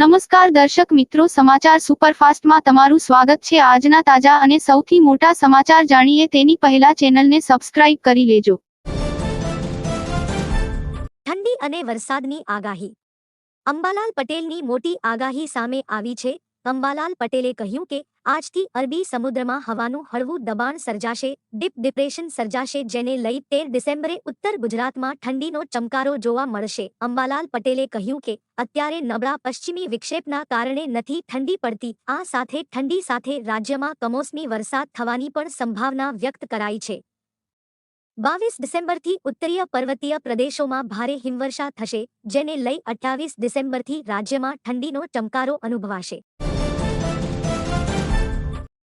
નમસ્કાર દર્શક મિત્રો, સમાચાર સુપરફાસ્ટમાં તમારું સ્વાગત છે। આજના તાજા અને સૌથી મોટા સમાચાર જાણીએ તેની પહેલા ચેનલને સબસ્ક્રાઇબ કરી લેજો। ઠંડી અને વરસાદની આગાહી। અંબાલાલ પટેલની મોટી આગાહી સામે આવી છે। અંબાલાલ પટેલે કહ્યું કે આજથી અરબી સમુદ્રમાં હવાનું હળવું દબાણ સર્જાશે, ડીપ ડિપ્રેશન સર્જાશે, જેને લઈ 13 ડિસેમ્બરે ઉત્તર ગુજરાતમાં ઠંડીનો ચમકારો જોવા મળશે। અંબાલાલ પટેલે કહ્યું કે અત્યારે નબળા પશ્ચિમી વિક્ષેપના કારણે નથી ઠંડી પડતી, આ સાથે ઠંડી સાથે રાજ્યમાં કમોસમી વરસાદ થવાની પણ સંભાવના વ્યક્ત કરાઈ છે। 22 ડિસેમ્બરથી ઉત્તરીય પર્વતીય પ્રદેશોમાં ભારે હિમવર્ષા થશે, જેને લઈ 28 ડિસેમ્બરથી રાજ્યમાં ઠંડીનો ચમકારો અનુભવાશે।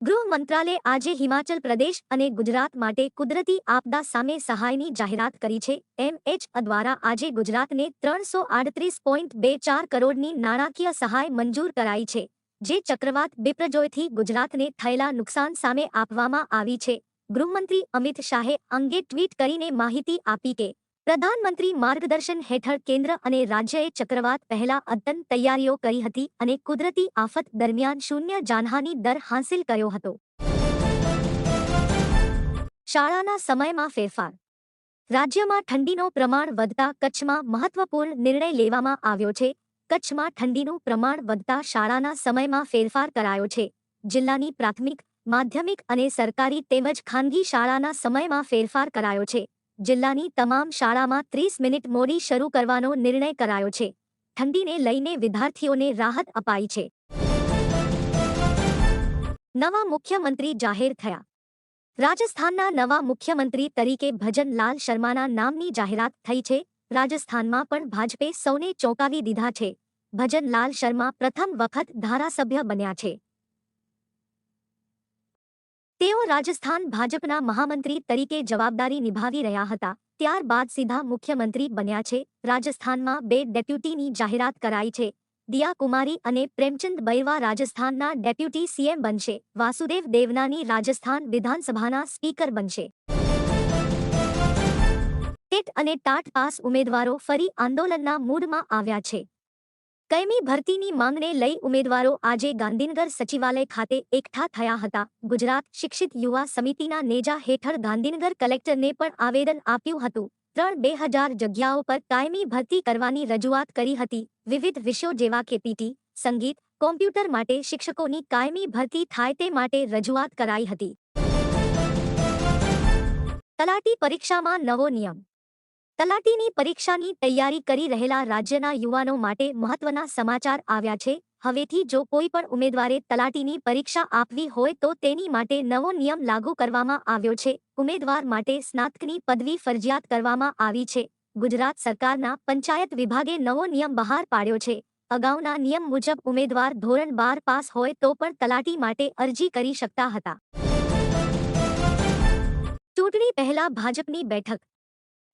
ગૃહ મંત્રાલયે આજે હિમાચલ પ્રદેશ અને ગુજરાત માટે કુદરતી આપદા સામે સહાયની જાહેરાત કરી છે। એમએચ દ્વારા આજે ગુજરાતને 338.24 કરોડની નાણાકીય સહાય મંજૂર કરાઈ છે, જે ચક્રવાત બિપરજોયથી ગુજરાતને થયેલા નુકસાન સામે આપવામાં આવી છે। ગૃહમંત્રી અમિત શાહે અંગે ટ્વીટ કરીને માહિતી આપી કે પ્રધાનમંત્રી માર્ગદર્શન હેઠળ કેન્દ્ર અને રાજ્યએ ચક્રવાત પહેલા અદ્યતન તૈયારીઓ કરી હતી અને કુદરતી આફત દરમિયાન શૂન્ય જાનહાનિ દર હાંસિલ કર્યો હતો। શાળાના સમયમાં ફેરફાર। રાજ્યમાં ઠંડીનું પ્રમાણ વધતા કચ્છમાં મહત્વપૂર્ણ નિર્ણય લેવામાં આવ્યો છે। કચ્છમાં ઠંડીનું પ્રમાણ વધતા શાળાના સમયમાં ફેરફાર કરાયો છે। જિલ્લાની પ્રાથમિક, માધ્યમિક અને સરકારી તેમજ ખાનગી શાળાના સમયમાં ફેરફાર કરાયો છે। જિલ્લાની તમામ શાળામાં 30 મિનિટ મોડી શરૂ કરવાનો નિર્ણય કરાયો છે। ઠંડીને લઈને વિદ્યાર્થીઓને રાહત અપાઈ છે। નવા મુખ્યમંત્રી જાહેર થયા। રાજસ્થાનના નવા મુખ્યમંત્રી તરીકે ભજન લાલ શર્માના નામની જાહેરાત થઈ છે। રાજસ્થાનમાં પણ ભાજપે સૌને ચોંકાવી દીધા છે। ભજન લાલ શર્મા પ્રથમ વખત ધારાસભ્ય બન્યા છે। તેઓ રાજસ્થાન ભાજપના મહામંત્રી તરીકે જવાબદારી નિભાવી રહ્યા હતા, ત્યારબાદ સીધા મુખ્યમંત્રી બન્યા છે। રાજસ્થાનમાં 2 ડેપ્યુટીની જાહેરાત કરાઈ છે। દિયા કુમારી અને પ્રેમચંદ બૈરવા રાજસ્થાનના ડેપ્યુટી સીએમ બનશે। વાસુદેવ દેવનાની રાજસ્થાન વિધાનસભાના સ્પીકર બનશે। ટેટ અને ટાટ પાસ ઉમેદવારો ફરી આંદોલનના મૂડમાં આવ્યા છે। કાયમી ભરતીની માંગને લઈ ઉમેદવારો આજે ગાંધીનગર સચિવાલય ખાતે એકઠા થયા હતા। ગુજરાત શિક્ષિત યુવા સમિતિના નેજા હેઠળ ગાંધીનગર કલેક્ટરને પણ આવેદન આપ્યું હતું। 2000 જગ્યાઓ પર કાયમી ભરતી કરવાની રજૂઆત કરી હતી। વિવિધ વિષયો જેવા કે પીટી, સંગીત, કોમ્પ્યુટર માટે શિક્ષકોની કાયમી ભરતી થાય તે માટે રજૂઆત કરાઈ હતી। તલાટી પરીક્ષામાં નવો નિયમ। તલાટીની પરીક્ષાની તૈયારી કરી રહેલા રાજ્યના યુવાનો માટે મહત્વના સમાચાર આવ્યા છે। હવેથી જો કોઈ પણ ઉમેદવારે તલાટીની પરીક્ષા આપવી હોય તો તેની માટે નવો નિયમ લાગુ કરવામાં આવ્યો છે। ઉમેદવાર માટે સ્નાતકની પદવી ફરજિયાત કરવામાં આવી છે। ગુજરાત સરકારના પંચાયત વિભાગે નવો નિયમ બહાર પાડ્યો છે। અગાઉના નિયમ મુજબ ઉમેદવાર ધોરણ 12 પાસ હોય તો પણ તલાટી માટે અરજી કરી શકતા હતા। ચૂંટણી પહેલા ભાજપની બેઠક।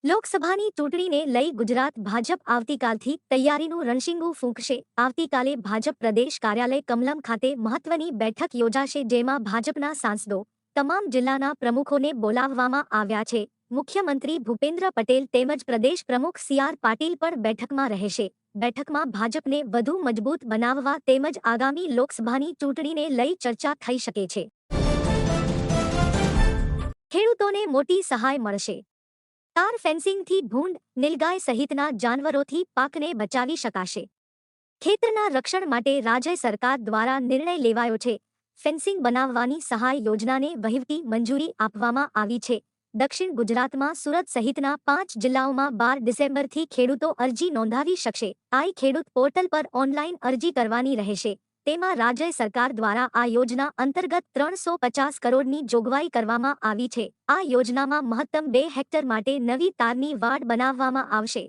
લોકસભાની ચૂંટણીને લઈ ગુજરાત ભાજપ આવતીકાલથી તૈયારીનું રણશીંગું ફૂંકશે। આવતીકાલે ભાજપ પ્રદેશ કાર્યાલય કમલમ ખાતે મહત્વની બેઠક યોજાશે, જેમાં ભાજપના સાંસદો, તમામ જિલ્લાના પ્રમુખોને બોલાવવામાં આવ્યા છે। મુખ્યમંત્રી ભૂપેન્દ્ર પટેલ તેમજ પ્રદેશ પ્રમુખ સી.આર. પાટીલ પણ બેઠકમાં રહેશે। બેઠકમાં ભાજપને વધુ મજબૂત બનાવવા તેમજ આગામી લોકસભાની ચૂંટણીને લઈ ચર્ચા થઈ શકે છે। ખેડૂતોને મોટી સહાય મળશે। તાર ફેન્સિંગથી ભૂંડ, નીલગાય સહિતના જાનવરોથી પાકને બચાવી શકાશે। ખેતરના રક્ષણ માટે રાજ્ય સરકાર દ્વારા નિર્ણય લેવાયો છે। ફેન્સિંગ બનાવવાની સહાય યોજનાને વહીવટી મંજૂરી આપવામાં આવી છે। દક્ષિણ ગુજરાતમાં સુરત સહિતના 5 જિલ્લાઓમાં 12 ડિસેમ્બરથી ખેડૂતો અરજી નોંધાવી શકશે। આઈ ખેડૂત પોર્ટલ પર ઓનલાઈન અરજી કરવાની રહેશે। તેમાં રાજ્ય સરકાર દ્વારા આ યોજના અંતર્ગત 350 કરોડની જોગવાઈ કરવામાં આવી છે। આ યોજનામાં મહત્તમ 2 હેક્ટર માટે નવી તારની વાડ બનાવવામાં આવશે,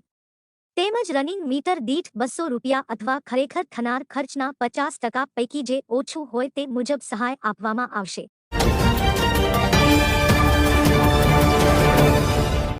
તેમજ રનિંગ મીટર દીઠ 200 રૂપિયા અથવા ખરેખર થનાર ખર્ચના 50% પૈકી જે ઓછું હોય તે મુજબ સહાય આપવામાં આવશે।